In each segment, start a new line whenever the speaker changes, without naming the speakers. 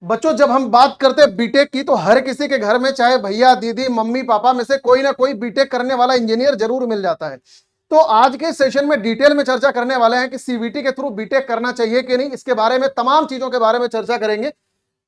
बच्चों जब हम बात करते हैं बीटेक की, तो हर किसी के घर में चाहे भैया दीदी मम्मी पापा में से कोई ना कोई बीटेक करने वाला इंजीनियर जरूर मिल जाता है। तो आज के सेशन में डिटेल में चर्चा करने वाले हैं कि सीवीटी के थ्रू बीटेक करना चाहिए कि नहीं, इसके बारे में तमाम चीजों के बारे में चर्चा करेंगे।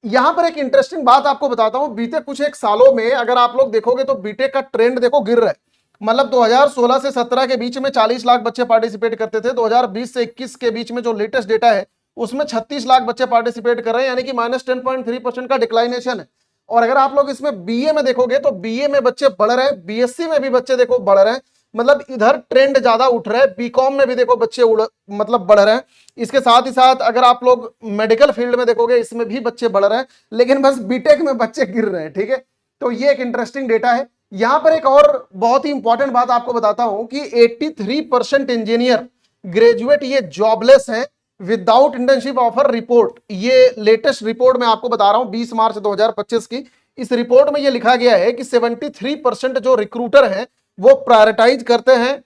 यहां पर एक इंटरेस्टिंग बात आपको बताता हूं, बीते कुछ एक सालों में अगर आप लोग देखोगे तो बीटेक का ट्रेंड देखो गिर रहा है। मतलब 2016 से 17 के बीच में 40 लाख बच्चे पार्टिसिपेट करते थे, 2020 से 21 के बीच में जो लेटेस्ट डेटा है उसमें 36 लाख बच्चे पार्टिसिपेट कर रहे हैं, यानी कि -10.3% का डिक्लाइनेशन है। और अगर आप लोग इसमें बीए में देखोगे तो बीए में बच्चे बढ़ रहे हैं, बीएससी में भी बच्चे देखो बढ़ रहे हैं। मतलब इधर ट्रेंड ज्यादा उठ रहा है, बीकॉम में भी देखो बच्चे मतलब बढ़ रहे हैं। इसके साथ ही साथ अगर आप लोग मेडिकल फील्ड में देखोगे इसमें भी बच्चे बढ़ रहे हैं, लेकिन बस बीटेक में बच्चे गिर रहे हैं। ठीक है, तो ये एक इंटरेस्टिंग डेटा है। यहां पर एक और बहुत ही इंपॉर्टेंट बात आपको बताता हूं कि 83% इंजीनियर ग्रेजुएट ये जॉबलेस है विदाउट इंटर्नशिप ऑफर। रिपोर्ट, ये लेटेस्ट रिपोर्ट मैं आपको बता रहा हूं 20 मार्च 2025 की। इस रिपोर्ट में ये लिखा गया है कि 73% जो रिक्रूटर हैं वो प्रायोरिटाइज करते हैं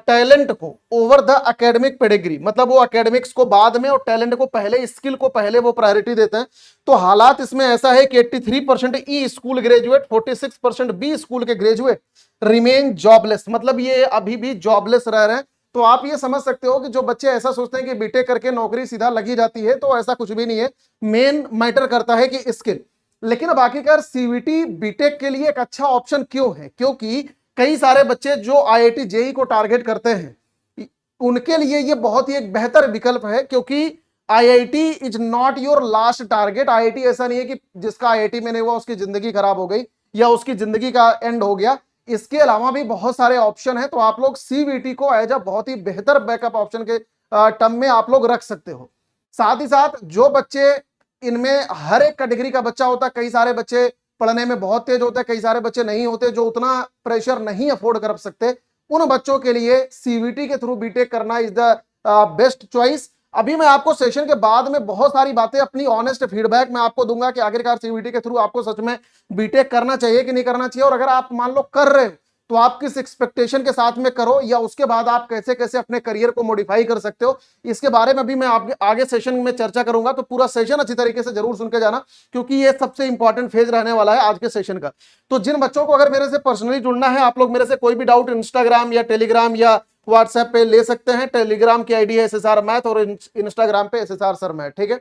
टैलेंट को ओवर द एकेडमिक पेडिग्री। मतलब वो एकेडमिक्स को बाद में और टैलेंट को पहले, स्किल को पहले वो प्रायोरिटी देते हैं। तो हालात इसमें ऐसा है कि 83% ई स्कूल ग्रेजुएट, 46% बी स्कूल के ग्रेजुएट रिमेन जॉबलेस, मतलब ये अभी भी जॉबलेस रह रहे हैं। तो आप ये समझ सकते हो कि जो बच्चे ऐसा सोचते हैं कि बीटेक करके नौकरी सीधा लगी जाती है, तो ऐसा कुछ भी नहीं है। मेन मैटर करता है कि स्किल। लेकिन अब आखिरकार सीवीटी बीटेक के लिए एक अच्छा ऑप्शन क्यों है? क्योंकि कई सारे बच्चे जो आईआईटी जेई को टारगेट करते हैं उनके लिए ये बहुत ही एक बेहतर विकल्प है, क्योंकि IIT is not your last target. IIT ऐसा नहीं है कि जिसका आईआईटी में नहीं हुआ उसकी जिंदगी खराब हो गई या उसकी जिंदगी का एंड हो गया। इसके अलावा भी बहुत सारे ऑप्शन है, तो आप लोग सीवीटी को एज अ बहुत ही बेहतर बैकअप ऑप्शन के टर्म में आप लोग रख सकते हो। साथ ही साथ जो बच्चे, इनमें हर एक कैटेगरी का बच्चा होता है, कई सारे बच्चे पढ़ने में बहुत तेज होते हैं, कई सारे बच्चे नहीं होते जो उतना प्रेशर नहीं अफोर्ड कर सकते। उन बच्चों के लिए सीवीटी के थ्रू बीटेक करना इज द बेस्ट चॉइस। अभी मैं आपको सेशन के बाद में बहुत सारी बातें, अपनी ऑनेस्ट फीडबैक मैं आपको दूंगा कि आखिरकार सीवीटी के थ्रू आपको सच में बीटेक करना चाहिए कि नहीं करना चाहिए, और अगर आप मान लो कर रहे हो तो आप किस एक्सपेक्टेशन के साथ में करो, या उसके बाद आप कैसे कैसे अपने करियर को मॉडिफाई कर सकते हो, इसके बारे में भी मैं आगे सेशन में चर्चा करूंगा। तो पूरा सेशन अच्छी तरीके से जरूर सुन के जाना, क्योंकि ये सबसे इंपॉर्टेंट फेज रहने वाला है आज के सेशन का। तो जिन बच्चों को अगर मेरे से पर्सनली जुड़ना है, आप लोग मेरे से कोई भी डाउट इंस्टाग्राम या टेलीग्राम या व्हाट्सएप पे ले सकते हैं। टेलीग्राम की आईडी है SSR मैथ और इंस्टाग्राम पे SSR सर मैथ। ठीक है,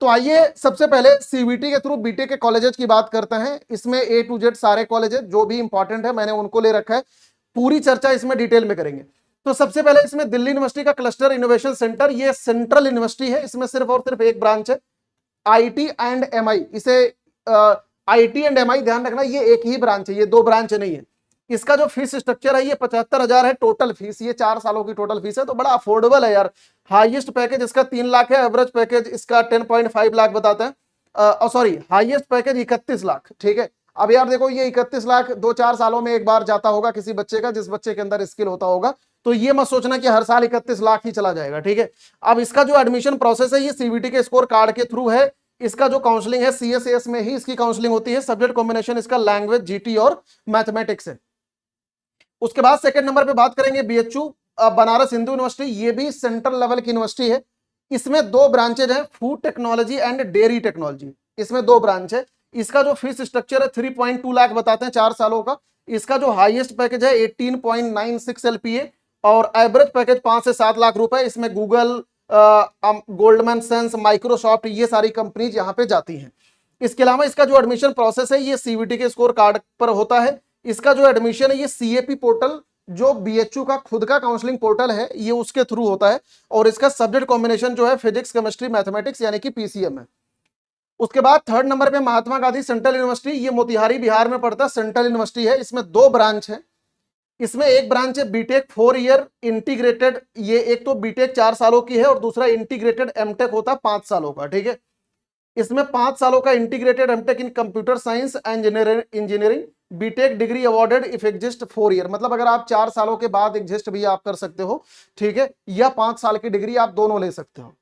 तो आइए सबसे पहले सीवीटी के थ्रू बीटेक के कॉलेजेस की बात करते हैं। इसमें A to Z सारे कॉलेजेस जो भी इंपॉर्टेंट है मैंने उनको ले रखा है, पूरी चर्चा इसमें डिटेल में करेंगे। तो सबसे पहले इसमें दिल्ली यूनिवर्सिटी का क्लस्टर इनोवेशन सेंटर, ये सेंट्रल यूनिवर्सिटी है, इसमें सिर्फ और सिर्फ एक ब्रांच है आईटी एंड एमआई। इसे आईटी एंड एमआई ध्यान रखना, ये एक ही ब्रांच है, ये दो ब्रांच नहीं है। इसका जो फीस स्ट्रक्चर है ये 75,000 है टोटल फीस, ये 4 सालों की टोटल फीस है, तो बड़ा अफोर्डेबल है यार। हाईएस्ट पैकेज इसका 3 लाख है, एवरेज पैकेज इसका 10.5 लाख बताते हैं। Sorry, highest package 31 lakh. ठीक है, अब यार देखो ये 31 लाख 2-4 सालों में एक बार जाता होगा किसी बच्चे का, जिस बच्चे के अंदर स्किल होता होगा। तो ये मत सोचना कि हर साल 31 लाख ही चला जाएगा। ठीक है, अब इसका जो एडमिशन प्रोसेस है ये सीवीटी के स्कोर कार्ड के थ्रू है। इसका जो काउंसलिंग है CSAS में ही इसकी काउंसलिंग होती है। सब्जेक्ट कॉम्बिनेशन इसका लैंग्वेज, जीटी और मैथमेटिक्स है। उसके बाद सेकंड नंबर पे बात करेंगे BHU बनारस हिंदू यूनिवर्सिटी, ये भी सेंट्रल लेवल की यूनिवर्सिटी है। इसमें 2 ब्रांचेज हैं, food technology and dairy technology, इसमें 2 ब्रांच है। इसका जो फीस स्ट्रक्चर है 3.2 लाख बताते हैं 4 सालों का। इसका जो हाईएस्ट पैकेज है 18.96 LPA और एवरेज पैकेज 5 से 7 लाख रुपए। इसमें गूगल, गोल्डमैन सैच्स, माइक्रोसॉफ्ट, ये सारी कंपनीज यहाँ पे जाती हैं। इसके अलावा इसका जो एडमिशन प्रोसेस है ये सीवीटी के स्कोर कार्ड पर होता है। इसका जो एडमिशन है ये CAP पोर्टल, जो BHU का खुद का काउंसलिंग पोर्टल है, ये उसके थ्रू होता है। और इसका सब्जेक्ट कॉम्बिनेशन जो है फिजिक्स, केमिस्ट्री, मैथमेटिक्स यानी कि PCM है। उसके बाद थर्ड नंबर पे महात्मा गांधी सेंट्रल यूनिवर्सिटी, ये मोतिहारी बिहार में पड़ता है, सेंट्रल यूनिवर्सिटी है। इसमें 2 ब्रांच है। इसमें एक ब्रांच है बीटेक 4 ईयर इंटीग्रेटेड, ये एक तो बीटेक 4 सालों की है और दूसरा इंटीग्रेटेड एमटेक होता है 5 सालों का। ठीक है, इसमें 5 सालों का integrated MTech in computer science and engineering BTech degree awarded if exist 4 year, मतलब अगर आप 4 सालों के बाद एग्जिस्ट भी आप कर सकते हो। ठीक है, या 5 साल की डिग्री, आप दोनों ले सकते हो।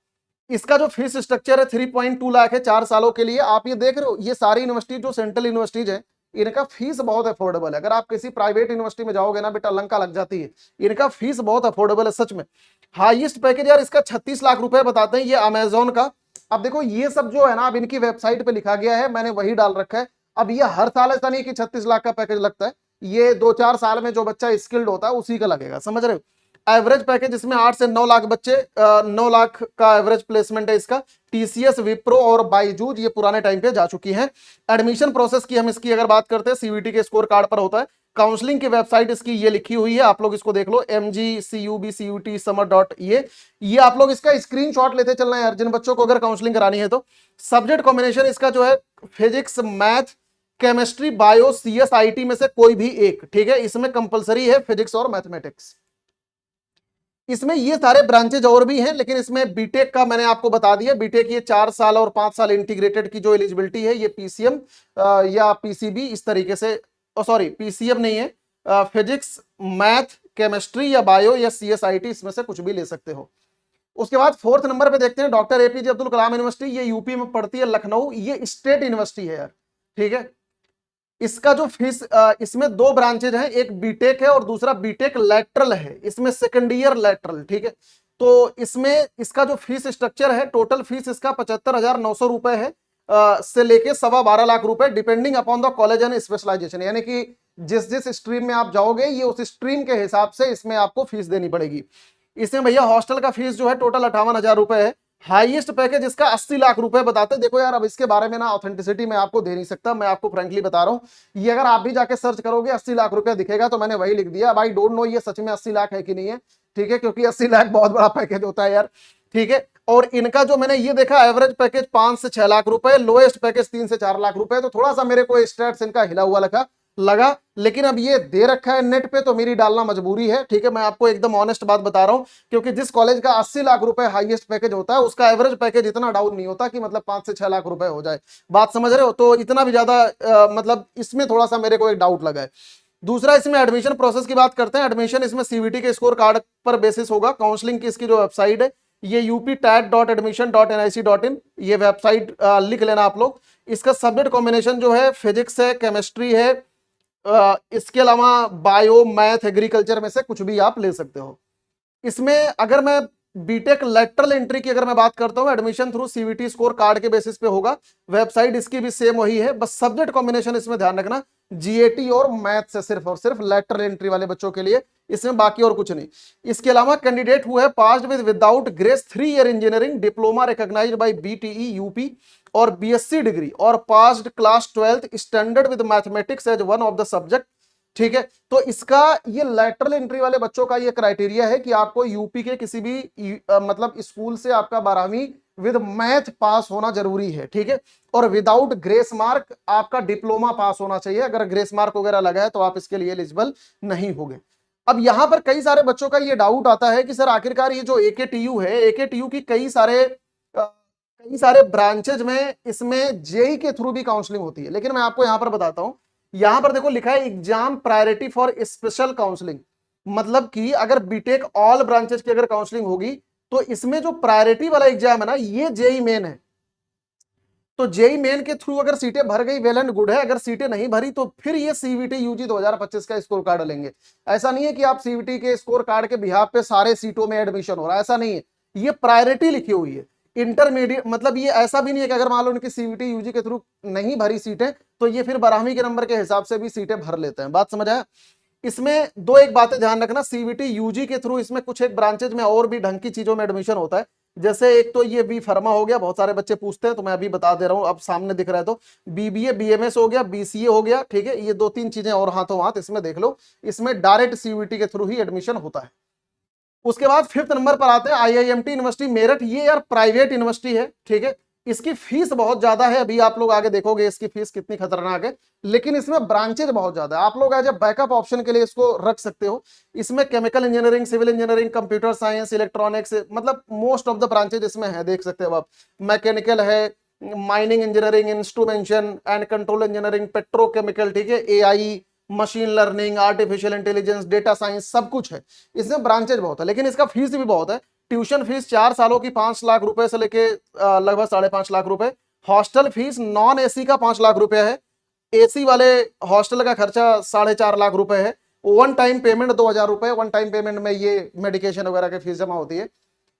इसका जो फीस स्ट्रक्चर है 3.2 लाख है 4 सालों के लिए। आप ये देख रहे हो, ये सारी यूनिवर्सिटी जो सेंट्रल यूनिवर्सिटीज है इनका फीस बहुत अफोर्डेबल है। अगर आप किसी प्राइवेट यूनिवर्सिटी में जाओगे ना बेटा, लंका लग जाती है। इनका फीस बहुत अफोर्डेबल है सच में। हाईएस्ट पैकेज यार इसका 36 लाख रुपए बताते हैं, ये अमेजोन का अब देखो ये सब जो है ना, अब इनकी वेबसाइट पे लिखा गया है, मैंने वही डाल रखा है। अब ये हर साल ऐसा नहीं कि 36 लाख का पैकेज लगता है, ये 2-4 साल में जो बच्चा स्किल्ड होता है उसी का लगेगा, समझ रहे हो। एवरेज पैकेज इसमें 8 से 9 लाख बच्चे, 9 लाख का एवरेज प्लेसमेंट है इसका। टीसीएस, विप्रो और बायजूज ये पुराने टाइम पे जा चुकी हैं। एडमिशन प्रोसेस की हम इसकी अगर बात करते हैं, सीवीटी के स्कोर कार्ड पर होता है। काउंसलिंग की वेबसाइट इसकी ये लिखी हुई है, आप लोग इसको देख लो, mgcubsummer.ये आप लोग इसका स्क्रीनशॉट लेते चलना है यार, जिन बच्चों को अगर काउंसलिंग करानी है तो। सब्जेक्ट कॉम्बिनेशन इसका जो है physics, math, chemistry, bio, CSIT में से कोई भी एक, ठीक है। इसमें कंपलसरी है फिजिक्स और मैथमेटिक्स। इसमें ये सारे ब्रांचेज और भी हैं, लेकिन इसमें बीटेक का मैंने आपको बता दिया। बीटेक ये 4 साल और 5 साल इंटीग्रेटेड की जो एलिजिबिलिटी है, ये पीसीएम या पीसीबी इस तरीके से, सॉरी पीसीएम नहीं है, फिजिक्स, मैथ, केमिस्ट्री या बायो या सीएसआईटी, इसमें से कुछ भी ले सकते हो। उसके बाद 4th नंबर पे देखते हैं doctor APJ Abdul Kalam university, ये यूपी में पड़ती है, लखनऊ, ये स्टेट यूनिवर्सिटी है यार, ठीक है। इसका जो फीस, इसमें 2 ब्रांचेज हैं, एक बीटेक है और दूसरा बीटेक लैटरल है, इसमें सेकंड ईयर लैटरल, ठीक है। तो इसमें इसका जो फीस स्ट्रक्चर है, टोटल फीस इसका 75,900 रुपए है, से लेके 12.25 लाख रुपए, depending upon the college and specialisation, यानी कि जिस जिस स्ट्रीम में आप जाओगे ये उस स्ट्रीम के हिसाब से इसमें आपको फीस देनी पड़ेगी। इसमें भैया हॉस्टल का फीस जो है टोटल 58,000 रुपए है। हाईएस्ट पैकेज इसका 80 लाख रुपए बताते। देखो यार, अब इसके बारे में ना ऑथेंटिसिटी मैं आपको दे नहीं सकता, मैं आपको फ्रेंकली बता रहा हूं, ये अगर आप भी जाके सर्च करोगे 80 लाख रुपए दिखेगा, तो मैंने वही लिख दिया। अब आई डोंट नो ये सच में 80 लाख है कि नहीं है, ठीक है, क्योंकि 80 लाख बहुत बड़ा पैकेज होता है यार, ठीक है। और इनका जो मैंने ये देखा, एवरेज पैकेज 5 से 6 लाख रुपए, लोएस्ट पैकेज 3 से 4 लाख रुपए, तो थोड़ा सा मेरे को स्टेट्स इनका हिला हुआ लगा, लेकिन अब ये दे रखा है नेट पे तो मेरी डालना मजबूरी है, ठीक है। मैं आपको एकदम ऑनेस्ट बात बता रहा हूं, क्योंकि जिस कॉलेज का 80 लाख रुपए हाईएस्ट पैकेज होता है, उसका एवरेज पैकेज इतना डाउन नहीं होता कि मतलब 5 से 6 लाख रुपए हो जाए, बात समझ रहे हो। तो इतना भी ज्यादा मतलब इसमें थोड़ा सा मेरे को एक डाउट लगा है। दूसरा, इसमें एडमिशन प्रोसेस की बात करते हैं। एडमिशन इसमें सीवीटी के स्कोर कार्ड पर बेसिस होगा। काउंसलिंग की इसकी जो वेबसाइट है, ये UPTAT.admission.nic.in, ये वेबसाइट लिख लेना आप लोग। इसका सब्जेक्ट कॉम्बिनेशन जो है फिजिक्स है, केमिस्ट्री है, इसके अलावा बायो, मैथ, एग्रीकल्चर में से कुछ भी आप ले सकते हो। इसमें अगर मैं बीटेक लेटरल एंट्री की अगर मैं बात करता हूं, admission through CVT score card के बेसिस पे होगा। वेबसाइट इसकी भी सेम वही है, बस सब्जेक्ट कॉम्बिनेशन इसमें ध्यान रखना, जीएटी और मैथ से सिर्फ और सिर्फ लेटरल एंट्री वाले बच्चों के लिए, इसमें बाकी और कुछ नहीं। इसके अलावा कैंडिडेट हुआ है passed without grace 3 year engineering diploma recognised by BTE UP और बीएससी डिग्री और passed class 12th standard with mathematics as one of the subject, ठीक है। तो इसका ये लेटरल एंट्री वाले बच्चों का ये क्राइटेरिया है कि आपको यूपी के किसी भी मतलब स्कूल से आपका 12वीं विद मैथ पास होना जरूरी है, ठीक है। और विदाउट ग्रेस मार्क आपका डिप्लोमा पास होना चाहिए, अगर ग्रेस मार्क वगैरह लगा है तो आप इसके लिए एलिजिबल नहीं होंगे। अब यहां पर कई सारे बच्चों का ये डाउट आता है कि सर आखिरकार ये जो एकेटीयू है, एकेटीयू की कई सारे ब्रांचेज में इसमें जेई के थ्रू भी काउंसलिंग होती है, लेकिन मैं आपको यहां पर बताता हूं। यहां पर देखो लिखा है exam priority for special counselling, मतलब कि अगर बीटेक ऑल ब्रांचेस की अगर काउंसलिंग होगी तो इसमें जो प्रायोरिटी वाला एग्जाम है ना, ये जेई मेन है। तो जेई मेन के थ्रू अगर सीटें भर गई वेल एंड गुड है, अगर सीटें नहीं भरी तो फिर ये सीवीटी यूजी 2025 का स्कोर कार्ड लेंगे। ऐसा नहीं है कि आप सीवीटी के स्कोर कार्ड के बिहाफ पे सारे सीटों में एडमिशन हो रहा है, ऐसा नहीं है, ये प्रायोरिटी लिखी हुई है। इंटरमीडिएट मतलब ये ऐसा भी नहीं है कि अगर मान लो उनकी सीवीटी यूजी के थ्रू नहीं भरी सीटें तो ये फिर 12वीं के नंबर के हिसाब से भी सीटें भर लेते हैं, बात समझ आया। इसमें दो एक बातें ध्यान रखना, सीवीटी यूजी के थ्रू इसमें कुछ एक ब्रांचेज में और भी ढंग की चीजों में एडमिशन होता है। जैसे एक तो ये बी फार्मा हो गया, बहुत सारे बच्चे पूछते हैं तो मैं अभी बता दे रहा हूं, अब सामने दिख रहा है तो बीबीए बीएमएस हो गया, बीसीए हो गया, ठीक है। ये 2-3 चीजें और हाथों हाथ इसमें देख लो, इसमें डायरेक्ट सीवीटी के थ्रू ही एडमिशन होता है। उसके बाद 5th नंबर पर आते हैं आईआईएमटी यूनिवर्सिटी मेरठ, ये यार प्राइवेट यूनिवर्सिटी है, ठीक है। इसकी फीस बहुत ज्यादा है, अभी आप लोग आगे देखोगे इसकी फीस कितनी खतरनाक है, लेकिन इसमें ब्रांचेज बहुत ज्यादा है, आप लोग एज ए बैकअप ऑप्शन के लिए इसको रख सकते हो। इसमें chemical engineering, civil engineering, computer science, electronics, मतलब मोस्ट ऑफ द ब्रांचेज इसमें है, देख सकते हो आप। मैकेनिकल है, mining engineering, instrumentation and control engineering, petrochemical, ठीक है, AI, machine learning, artificial intelligence, data science, सब कुछ है। इसमें ब्रांचेज बहुत है, लेकिन इसका फीस भी बहुत है। ट्यूशन फीस 4 सालों की 5 लाख रुपए से लेके लगभग 5.5 लाख रुपए। हॉस्टल फीस नॉन एसी का 5 लाख रुपए है, एसी वाले हॉस्टल का खर्चा 4.5 लाख रुपए है। वन टाइम पेमेंट 2,000 रुपए, वन टाइम पेमेंट में ये मेडिकेशन वगैरह की फीस जमा होती है।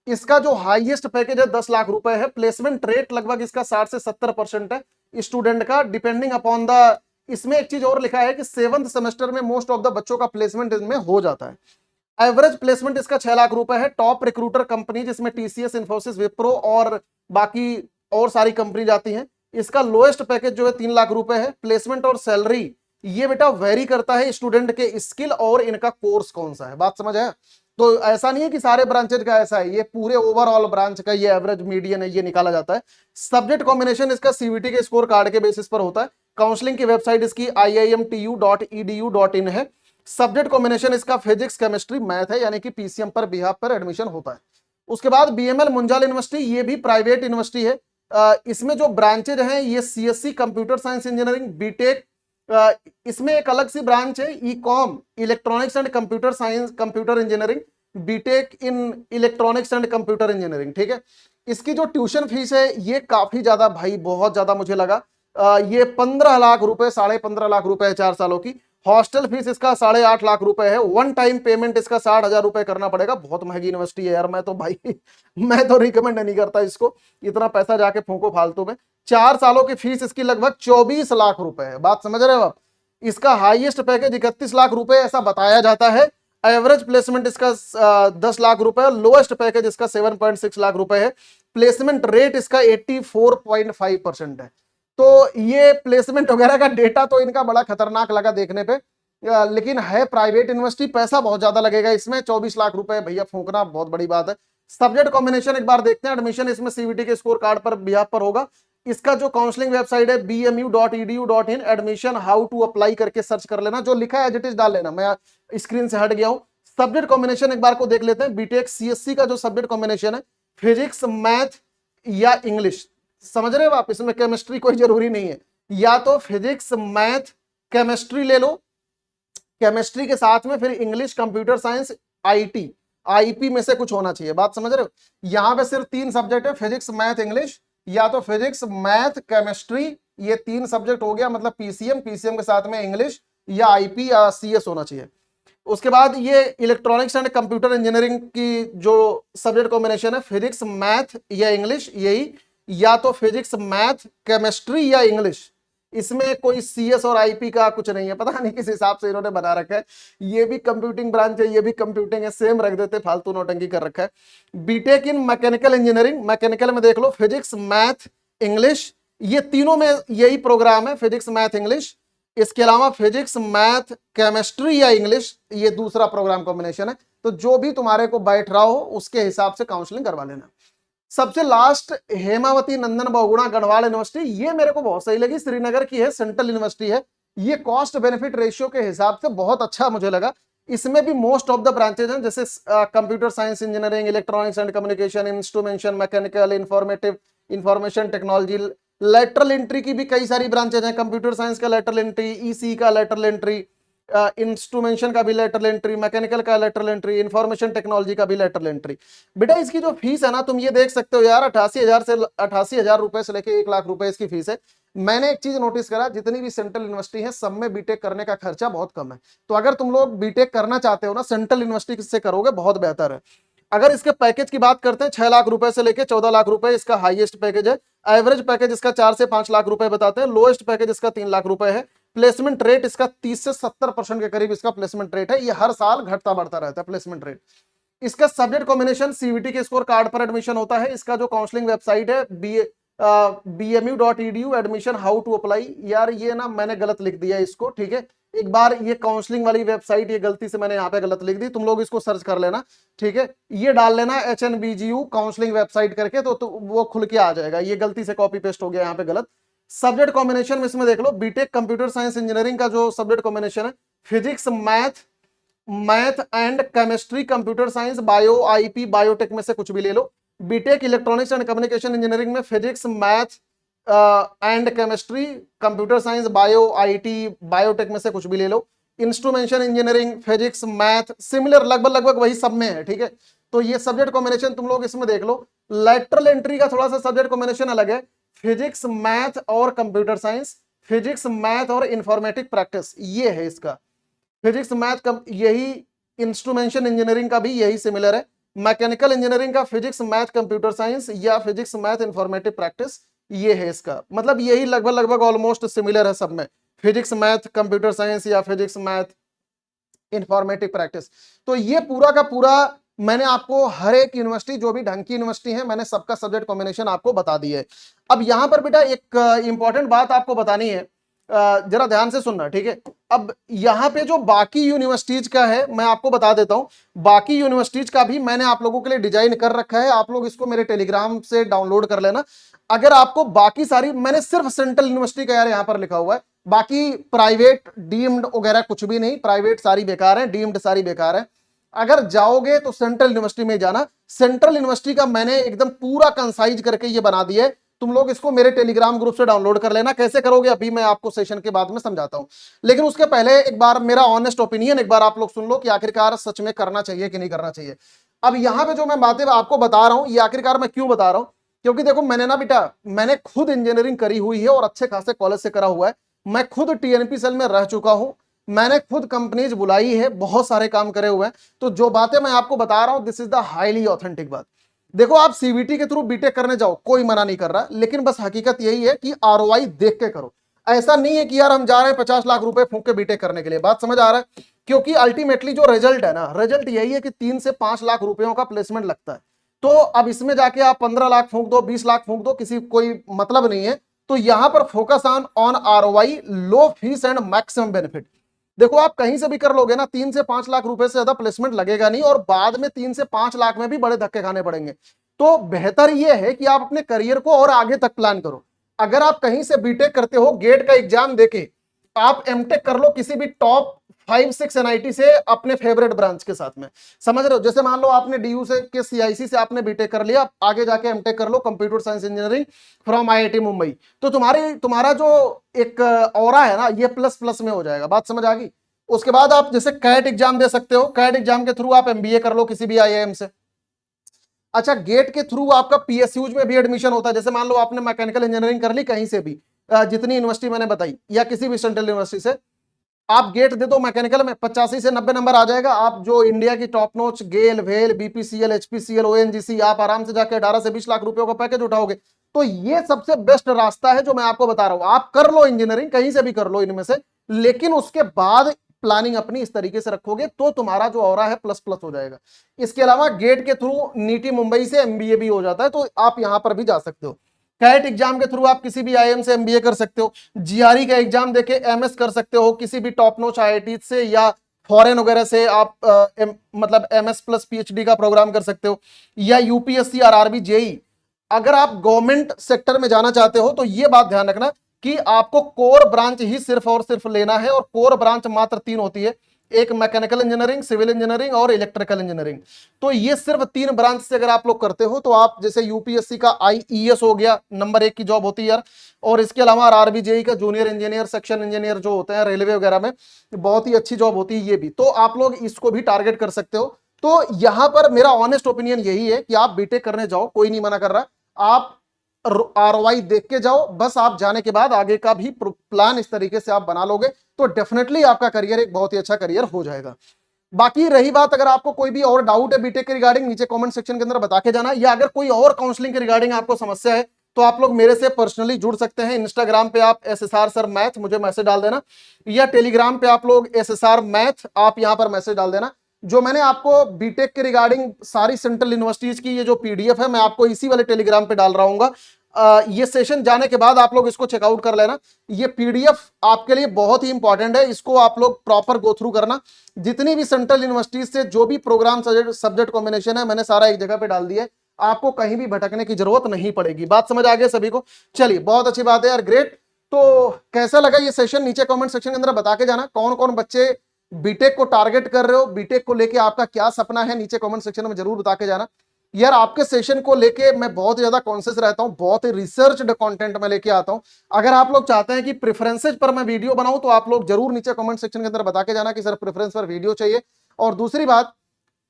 इसका जो हाईएस्ट पैकेज है 10 लाख रुपए है। प्लेसमेंट रेट लगभग इसका 60 से 70% है स्टूडेंट का, डिपेंडिंग अपॉन द। इसमें एक चीज और लिखा है कि 7th सेमेस्टर में मोस्ट ऑफ द बच्चों का प्लेसमेंट इसमें हो जाता है। एवरेज प्लेसमेंट इसका 6 लाख रुपए है। टॉप रिक्रूटर कंपनी जिसमें टीसीएस, इन्फोसिस, विप्रो और बाकी और सारी कंपनी जाती हैं। इसका लोएस्ट पैकेज जो है 3 लाख रुपए है। प्लेसमेंट और सैलरी ये बेटा वेरी करता है स्टूडेंट के स्किल और इनका कोर्स कौन सा है। बात समझ आया? तो ऐसा नहीं है कि सारे ब्रांचेज का ऐसा है, ये पूरे ओवरऑल ब्रांच का ये एवरेज मीडियन है, ये निकाला जाता है। सब्जेक्ट कॉम्बिनेशन इसका सीवीटी के स्कोर कार्ड के बेसिस पर होता है। काउंसलिंग की वेबसाइट इसकी iimtu.edu.in है। सब्जेक्ट कॉम्बिनेशन इसका फिजिक्स, केमिस्ट्री, मैथ है, यानी कि पीसीएम पर बिहाफ पर एडमिशन होता है। उसके बाद बीएमएल मुंजाल यूनिवर्सिटी, ये भी प्राइवेट यूनिवर्सिटी है। इसमें जो ब्रांचेज हैं ये CSC computer science engineering, BTech, इसमें एक अलग सी ब्रांच है ECom, electronics and computer science, computer engineering, BTech in electronics and computer engineering. ठीक है, इसकी जो ट्यूशन फीस है ये काफी ज्यादा भाई, बहुत ज्यादा मुझे लगा। ये 15 लाख रुपए, 15.5 लाख रुपए है 4 सालों की। हॉस्टल फीस इसका 8.5 लाख रुपए है। वन टाइम पेमेंट इसका 60,000 रुपए करना पड़ेगा। बहुत महंगी यूनिवर्सिटी है यार, मैं तो भाई मैं तो रिकमेंड नहीं करता इसको, इतना पैसा जाके फूंको फालतू में। 4 सालों की फीस इसकी लगभग 24 लाख रुपए है। बात समझ रहे हो आप? इसका हाईएस्ट पैकेज 31 लाख रुपए ऐसा बताया जाता है। एवरेज प्लेसमेंट इसका 10 लाख रुपए, लोएस्ट पैकेज इसका 7.6 लाख रुपए है। प्लेसमेंट रेट इसका 84.5% है। तो ये प्लेसमेंट वगैरह का डेटा तो इनका बड़ा खतरनाक लगा देखने पे, लेकिन है प्राइवेट यूनिवर्सिटी, पैसा बहुत ज्यादा लगेगा इसमें। 24 लाख रुपए भैया फूंकना बहुत बड़ी बात है। सब्जेक्ट कॉम्बिनेशन एक बार देखते हैं। एडमिशन इसमें सीवीटी के स्कोर कार्ड पर बिहाफ पर होगा। इसका जो काउंसलिंग वेबसाइट है bmu.edu.in, admission how to apply करके सर्च कर लेना, जो लिखा है एज इट इज डाल लेना, मैं स्क्रीन से हट गया हूं। सब्जेक्ट कॉम्बिनेशन एक बार को देख लेते हैं। बीटेक सीएससी का जो सब्जेक्ट कॉम्बिनेशन है फिजिक्स, मैथ या इंग्लिश, समझ रहे हो आप? इसमें केमिस्ट्री कोई जरूरी नहीं है, या तो फिजिक्स, मैथ, केमिस्ट्री ले लो, केमिस्ट्री के साथ में फिर English, computer science, IT, IP में से कुछ होना चाहिए। बात समझ रहे हो? यहां पे सिर्फ 3 सब्जेक्ट है, फिजिक्स, मैथ, इंग्लिश, या तो फिजिक्स, मैथ, केमिस्ट्री, ये 3 सब्जेक्ट हो गया, मतलब पीसीएम, पीसीएम के साथ में इंग्लिश या आईपी या सीएस होना चाहिए। उसके बाद ये इलेक्ट्रॉनिक्स एंड कंप्यूटर इंजीनियरिंग की जो सब्जेक्ट कॉम्बिनेशन है फिजिक्स, मैथ या इंग्लिश, यही, या तो फिजिक्स, मैथ, केमिस्ट्री या इंग्लिश। इसमें कोई सीएस और आईपी का कुछ नहीं है, पता नहीं किस हिसाब से इन्होंने बना रखा है। ये भी कंप्यूटिंग ब्रांच है, ये भी कंप्यूटिंग है, सेम रख देते, फालतू नौटंकी कर रखा है। BTech in mechanical engineering, mechanical में देख लो फिजिक्स, मैथ, इंग्लिश, ये तीनों में यही प्रोग्राम है, फिजिक्स, मैथ, इंग्लिश। इसके अलावा फिजिक्स, मैथ, केमिस्ट्री या इंग्लिश, ये दूसरा प्रोग्राम कॉम्बिनेशन है। तो जो भी तुम्हारे को बैठ रहा हो उसके हिसाब से काउंसलिंग करवा लेना। सबसे लास्ट हेमावती नंदन बहुगुणा गढ़वाल यूनिवर्सिटी, ये मेरे को बहुत सही लगी, श्रीनगर की है, सेंट्रल यूनिवर्सिटी है। ये कॉस्ट बेनिफिट रेशियो के हिसाब से बहुत अच्छा मुझे लगा। इसमें भी मोस्ट ऑफ द ब्रांचेज हैं, जैसे computer science engineering, electronics and communication, instrumentation, mechanical, information technology. Lateral entry की भी कई सारी ब्रांचेज हैं, कंप्यूटर साइंस का लेटरल एंट्री, ईसी का लेटरल एंट्री, इंस्ट्रूमेंटेशन का भी लेटरल एंट्री, मैकेनिकल का लेटरल एंट्री, इंफॉर्मेशन टेक्नोलॉजी का भी लेटरल एंट्री। बेटा इसकी जो फीस है ना, तुम ये देख सकते हो यार, 88,000 रुपए से लेके 1 लाख रुपए इसकी फीस है। मैंने एक चीज नोटिस करा, जितनी भी सेंट्रल यूनिवर्सिटी है सब में बीटेक करने का खर्चा बहुत कम है। तो अगर तुम लोग बीटेक करना चाहते हो ना, सेंट्रल यूनिवर्सिटी से करोगे बहुत बेहतर है। अगर इसके पैकेज की बात करते हैं, 6 लाख रुपए से लेके 14 लाख रुपए इसका हाईएस्ट पैकेज है। एवरेज पैकेज इसका 4 से 5 लाख रुपए बताते हैं। लोएस्ट पैकेज इसका 3 लाख रुपए है। प्लेसमेंट रेट इसका 30 से 70% के करीब इसका प्लेसमेंट रेट है। ये हर साल घटता बढ़ता रहता है प्लेसमेंट रेट। इसका सब्जेक्ट कॉम्बिनेशन सीवीटी के स्कोर कार्ड पर एडमिशन होता है। इसका जो काउंसलिंग वेबसाइट है bmu.edu, admission how to apply. यार ये ना मैंने गलत लिख दिया इसको, ठीक है, एक बार ये काउंसलिंग वाली वेबसाइट, ये गलती से मैंने यहाँ पे गलत लिख दी, तुम लोग इसको सर्च कर लेना, ठीक है। ये डाल लेना HNBGU काउंसलिंग वेबसाइट करके, तो वो खुल के आ जाएगा। ये गलती से कॉपी पेस्ट हो गया यहाँ पे गलत। सब्जेक्ट कॉम्बिनेशन में इसमें देख लो, बीटेक कंप्यूटर साइंस इंजीनियरिंग का जो सब्जेक्ट कॉम्बिनेशन है physics, math and chemistry, computer science, bio, IP, biotech में से कुछ भी ले लो। BTech electronics and communication engineering में physics, math and chemistry, computer science, bio, IT, biotech में से कुछ भी ले लो। Instrumentation engineering, physics, math, similar लगभग वही सब में है, ठीक है। तो ये सब्जेक्ट कॉम्बिनेशन तुम लोग इसमें देख लो। लैटरल एंट्री का थोड़ा सा सब्जेक्ट कॉम्बिनेशन अलग है, फिजिक्स, मैथ और कंप्यूटर साइंस, फिजिक्स, मैथ और इंफॉर्मेटिक प्रैक्टिस, ये है इसका। फिजिक्स, मैथ, यही इंस्ट्रूमेंटेशन इंजीनियरिंग का भी यही सिमिलर है। मैकेनिकल इंजीनियरिंग का फिजिक्स मैथ कंप्यूटर साइंस या फिजिक्स मैथ इंफॉर्मेटिव प्रैक्टिस, ये है इसका मतलब, यही लगभग लगभग ऑलमोस्ट सिमिलर है सब में, फिजिक्स मैथ कंप्यूटर साइंस या फिजिक्स मैथ इंफॉर्मेटिव प्रैक्टिस। तो ये पूरा का पूरा मैंने आपको हर एक यूनिवर्सिटी, जो भी ढंग की यूनिवर्सिटी है, मैंने सबका सब्जेक्ट कॉम्बिनेशन आपको बता दी है। अब यहां पर बेटा एक इंपॉर्टेंट बात आपको बतानी है, जरा ध्यान से सुनना, ठीक है। अब यहां पे जो बाकी यूनिवर्सिटीज का है मैं आपको बता देता हूं, बाकी यूनिवर्सिटीज का भी मैंने आप लोगों के लिए डिजाइन कर रखा है, आप लोग इसको मेरे टेलीग्राम से डाउनलोड कर लेना। अगर आपको बाकी सारी, मैंने सिर्फ सेंट्रल यूनिवर्सिटी का यार यहां पर लिखा हुआ है, बाकी प्राइवेट डीम्ड वगैरह कुछ भी नहीं, प्राइवेट सारी बेकार है, डीम्ड सारी बेकार है। अगर जाओगे तो सेंट्रल यूनिवर्सिटी में जाना। सेंट्रल यूनिवर्सिटी का मैंने एकदम पूरा कंसाइज करके ये बना दिया है, तुम लोग इसको मेरे टेलीग्राम ग्रुप से डाउनलोड कर लेना। कैसे करोगे अभी मैं आपको सेशन के बाद में समझाता हूं, लेकिन उसके पहले एक बार मेरा ऑनेस्ट ओपिनियन एक बार आप लोग सुन लो कि आखिरकार सच में करना चाहिए कि नहीं करना चाहिए। अब यहां पे जो मैं बातें आपको बता रहा हूं, ये आखिरकार मैं क्यों बता रहा हूं, क्योंकि देखो मैंने ना बेटा, मैंने खुद इंजीनियरिंग करी हुई है और अच्छे खासे कॉलेज से करा हुआ है, मैं खुद टीएनपी सेल में रह चुका हूं, मैंने खुद कंपनीज बुलाई है, बहुत सारे काम करे हुए हैं। तो जो बातें मैं आपको बता रहा हूं, this is the highly authentic बात। देखो आप सीवीटी के थ्रू बीटेक करने जाओ, कोई मना नहीं कर रहा, लेकिन बस हकीकत यही है कि आरओआई देख के करो। ऐसा नहीं है कि यार हम जा रहे हैं 50 लाख रुपए फूंक के बीटेक करने के लिए, बात समझ आ रहा है, क्योंकि अल्टीमेटली जो रिजल्ट है ना, रिजल्ट यही है कि 3 से 5 लाख रुपयों का प्लेसमेंट लगता है। तो अब इसमें जाके आप 15 लाख फूंक दो, 20 लाख फूंक दो, किसी कोई मतलब नहीं है। तो यहां पर focus on ROI, low fees and maximum benefit. देखो आप कहीं से भी कर लोगे ना, 3 से 5 लाख रुपए से ज्यादा प्लेसमेंट लगेगा नहीं, और बाद में 3 से 5 लाख में भी बड़े धक्के खाने पड़ेंगे। तो बेहतर यह है कि आप अपने करियर को और आगे तक प्लान करो। अगर आप कहीं से बीटेक करते हो, गेट का एग्जाम देके आप एमटेक कर लो किसी भी टॉप 5-6 एनआईटी से अपने फेवरेट ब्रांच के साथ में, समझ रहे हो। जैसे मान लो आपने डीयू से के सीआईसी से आपने बीटेक कर लिया, आगे जाके एमटेक कर लो computer science engineering from IIT Mumbai, तो तुम्हारा जो एक ऑरा है ना, ये प्लस प्लस में हो जाएगा, बात समझ आ गई। उसके बाद आप जैसे कैट एग्जाम दे सकते हो, कैट एग्जाम के थ्रू आप एमबीए कर लो किसी भी आईआईएम से। अच्छा, गेट के थ्रू आपका पीएसयूज में भी एडमिशन होता है, जैसे मान लो आपने मैकेनिकल इंजीनियरिंग कर ली कहीं से भी, जितनी यूनिवर्सिटी मैंने बताई या किसी भी सेंट्रल यूनिवर्सिटी से, आप गेट दे दो मैकेनिकल में 85 से 90 नंबर आ जाएगा, आप जो इंडिया की टॉप नोच गेल वेल बीपीसीएल एचपीसीएल ओएनजीसी, आप आराम से जाकर 18 से 20 लाख रुपयों का पैकेज उठाओगे। तो ये सबसे बेस्ट रास्ता है जो मैं आपको बता रहा हूं, आप कर लो इंजीनियरिंग कहीं से भी कर लो इनमें से, लेकिन उसके बाद प्लानिंग अपनी इस तरीके से रखोगे तो तुम्हारा जो ऑरा है प्लस प्लस हो जाएगा। इसके अलावा गेट के थ्रू नीटी मुंबई से एमबीए भी हो जाता है, तो आप यहां पर भी जा सकते हो। कैट एग्जाम के थ्रू आप किसी भी आईएम से एमबीए कर सकते हो, जीआरई का एग्जाम देके एमएस कर सकते हो किसी भी टॉप नोच आईआईटी से, या फॉरेन वगैरह से आप मतलब एमएस प्लस पीएचडी का प्रोग्राम कर सकते हो, या यूपीएससी आरआरबी जेई। अगर आप गवर्नमेंट सेक्टर में जाना चाहते हो तो ये बात ध्यान रखना कि आपको कोर ब्रांच ही सिर्फ और सिर्फ लेना है, और कोर ब्रांच मात्र 3 होती है, एक मैकेनिकल इंजीनियरिंग, सिविल इंजीनियरिंग और इलेक्ट्रिकल इंजीनियरिंग। तो ये सिर्फ 3 ब्रांच से अगर आप लोग करते हो तो आप जैसे यूपीएससी का आईईएस हो गया, नंबर 1 की जॉब होती है यार, और इसके अलावा आरआरबी जेई का जूनियर इंजीनियर, सेक्शन इंजीनियर जो होते हैं रेलवे वगैरह में, बहुत ही अच्छी जॉब होती है ये भी, तो आप लोग इसको भी टारगेट कर सकते हो। तो यहां पर मेरा ऑनेस्ट ओपिनियन यही है कि आप बीटेक करने जाओ, कोई नहीं मना कर रहा, आप आरओआई देख के जाओ, बस आप जाने के बाद आगे का भी प्लान इस तरीके से आप बना लोगे तो डेफिनेटली आपका करियर एक बहुत ही अच्छा करियर हो जाएगा। बाकी रही बात, अगर आपको कोई भी और डाउट है बीटेक के रिगार्डिंग, नीचे कमेंट सेक्शन के अंदर बता के जाना, या अगर कोई और काउंसलिंग के रिगार्डिंग आपको समस्या है तो आप लोग मेरे से पर्सनली जुड़ सकते हैं। इंस्टाग्राम पे आप एसएसआर सर मैथ मुझे मैसेज डाल देना, या टेलीग्राम पे आप लोग एसएसआर मैथ आप यहां पर मैसेज डाल देना। जो मैंने आपको बीटेक के रिगार्डिंग सारी सेंट्रल यूनिवर्सिटीज की ये जो पीडीएफ है, मैं आपको इसी वाले टेलीग्राम पे डाल रहा हूँ। ये सेशन जाने के बाद आप लोग इसको चेकआउट कर लेना, ये पीडीएफ आपके लिए बहुत ही इंपॉर्टेंट है, इसको आप लोग प्रॉपर गो थ्रू करना। जितनी भी सेंट्रल यूनिवर्सिटीज से जो भी प्रोग्राम सब्जेक्ट कॉम्बिनेशन है, मैंने सारा एक जगह पे डाल दिया है, आपको कहीं भी भटकने की जरूरत नहीं पड़ेगी। बात समझ आ गई सभी को? चलिए बहुत अच्छी बात है यार, ग्रेट। तो कैसा लगा ये सेशन, नीचे कमेंट सेक्शन के अंदर बता के जाना। कौन कौन बच्चे बीटेक को टारगेट कर रहे हो, बीटेक को लेके आपका क्या सपना है, नीचे कमेंट सेक्शन में जरूर बता के जाना। यार आपके सेशन को लेके मैं बहुत ज्यादा कॉन्शियस रहता हूं, बहुत ही रिसर्च्ड कंटेंट में लेके आता हूं। अगर आप लोग चाहते हैं कि प्रेफरेंसेज पर मैं वीडियो बनाऊं तो आप लोग जरूर नीचे कमेंट सेक्शन के अंदर बता के जाना कि सर प्रेफरेंस पर वीडियो चाहिए। और दूसरी बात,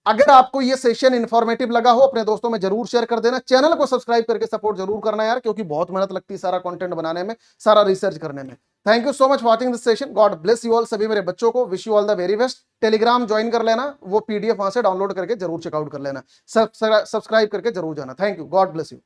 अगर आपको ये सेशन इंफॉर्मेटिव लगा हो अपने दोस्तों में जरूर शेयर कर देना, चैनल को सब्सक्राइब करके सपोर्ट जरूर करना यार, क्योंकि बहुत मेहनत लगती है सारा कंटेंट बनाने में, सारा रिसर्च करने में। Thank you so much watching this session. God bless you all. सभी मेरे बच्चों को wish you all the very best. Telegram join कर लेना, वो पीडीएफ वहां से डाउनलोड करके जरूर चेकआउट कर लेना। सब्सक्राइब करके जरूर जाना। Thank you, God bless you.